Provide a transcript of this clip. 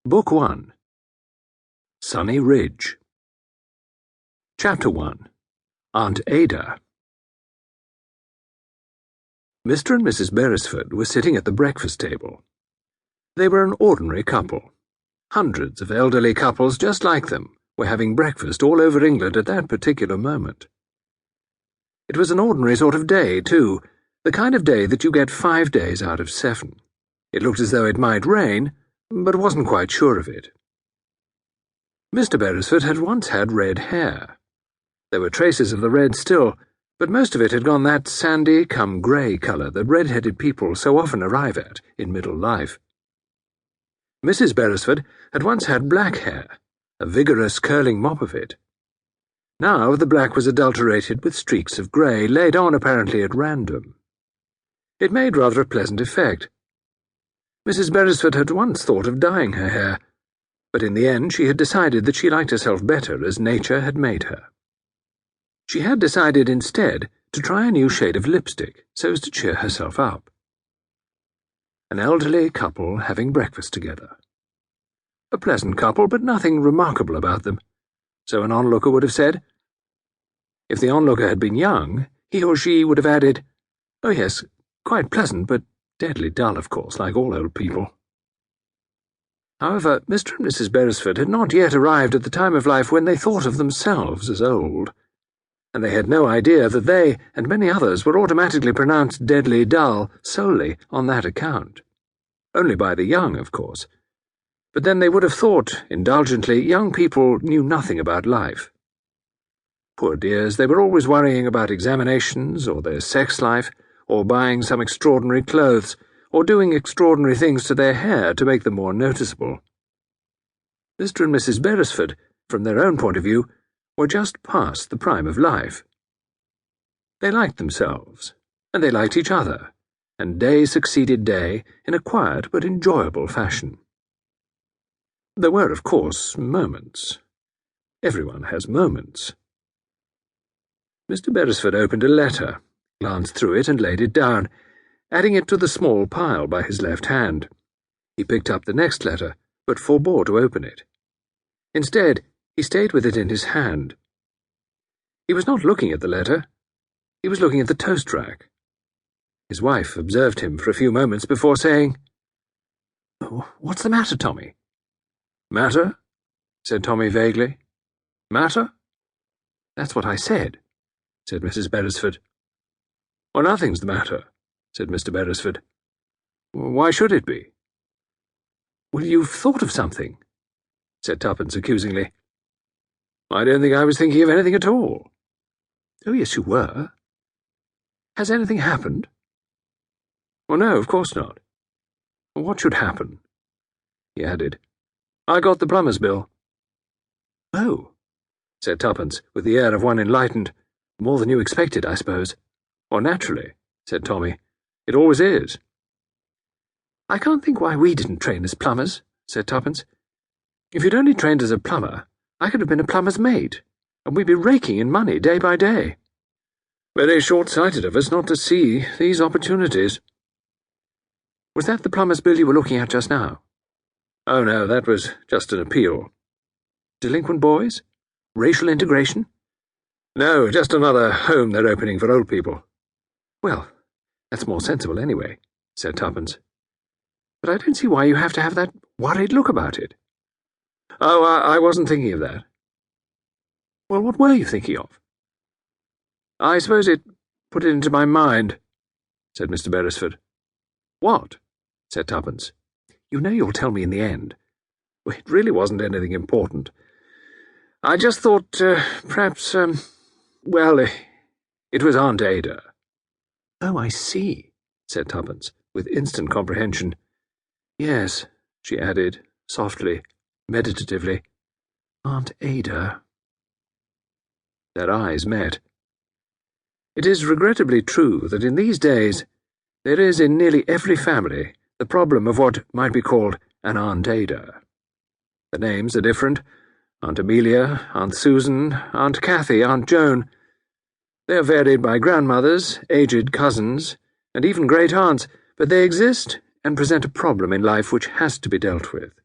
Book 1. Sunny Ridge. Chapter 1. Aunt Ada. Mr. and Mrs. Beresford were sitting at the breakfast table. They were an ordinary couple. Hundreds of elderly couples just like them were having breakfast all over England at that particular moment. It was an ordinary sort of day, too, the kind of day that you get 5 days out of 7. It looked as though it might rain, but wasn't quite sure of it. Mr. Beresford had once had red hair. There were traces of the red still, but most of it had gone that sandy-come-grey colour that red-headed people so often arrive at in middle life. Mrs. Beresford had once had black hair, a vigorous curling mop of it. Now the black was adulterated with streaks of grey, laid on apparently at random. It made rather a pleasant effect. Mrs. Beresford had once thought of dyeing her hair, but in the end she had decided that she liked herself better as nature had made her. She had decided instead to try a new shade of lipstick so as to cheer herself up. An elderly couple having breakfast together. A pleasant couple, but nothing remarkable about them, so an onlooker would have said. If the onlooker had been young, he or she would have added, "Oh yes, quite pleasant, but deadly dull, of course, like all old people." However, Mr. and Mrs. Beresford had not yet arrived at the time of life when they thought of themselves as old, and they had no idea that they and many others were automatically pronounced deadly dull solely on that account. Only by the young, of course. But then they would have thought, indulgently, young people knew nothing about life. Poor dears, they were always worrying about examinations, or their sex life, or buying some extraordinary clothes, or doing extraordinary things to their hair to make them more noticeable. Mr. and Mrs. Beresford, from their own point of view, were just past the prime of life. They liked themselves, and they liked each other, and day succeeded day in a quiet but enjoyable fashion. There were, of course, moments. Everyone has moments. Mr. Beresford opened a letter, glanced through it and laid it down, adding it to the small pile by his left hand. He picked up the next letter, but forbore to open it. Instead, he stayed with it in his hand. He was not looking at the letter. He was looking at the toast rack. His wife observed him for a few moments before saying, "What's the matter, Tommy?" "Matter?" said Tommy vaguely. "Matter?" "That's what I said," said Mrs. Beresford. "Well, nothing's the matter," said Mr. Beresford. "Why should it be?" "Well, you've thought of something," said Tuppence accusingly. "I don't think I was thinking of anything at all." "Oh, yes, you were. Has anything happened?" "Well, no, of course not." "What should happen?" he added. "I got the plumber's bill." "Oh," said Tuppence, with the air of one enlightened. "More than you expected, I suppose." "Well, naturally," said Tommy. "It always is." "I can't think why we didn't train as plumbers," said Tuppence. "If you'd only trained as a plumber, I could have been a plumber's mate, and we'd be raking in money day by day. Very short-sighted of us not to see these opportunities." "Was that the plumber's bill you were looking at just now?" "Oh, no, that was just an appeal." "Delinquent boys? Racial integration?" "No, just another home they're opening for old people." "Well, that's more sensible anyway," said Tuppence. "But I don't see why you have to have that worried look about it." "Oh, I wasn't thinking of that." "Well, what were you thinking of?" "I suppose it put it into my mind," said Mr. Beresford. "What?" said Tuppence. "You know you'll tell me in the end." "Well, it really wasn't anything important. I just thought, perhaps, well, it was Aunt Ada." "Oh, I see," said Tuppence, with instant comprehension. "Yes," she added, softly, meditatively. "Aunt Ada." Their eyes met. It is regrettably true that in these days there is in nearly every family the problem of what might be called an Aunt Ada. The names are different. Aunt Amelia, Aunt Susan, Aunt Cathy, Aunt Joan. They are varied by grandmothers, aged cousins, and even great-aunts, but they exist and present a problem in life which has to be dealt with.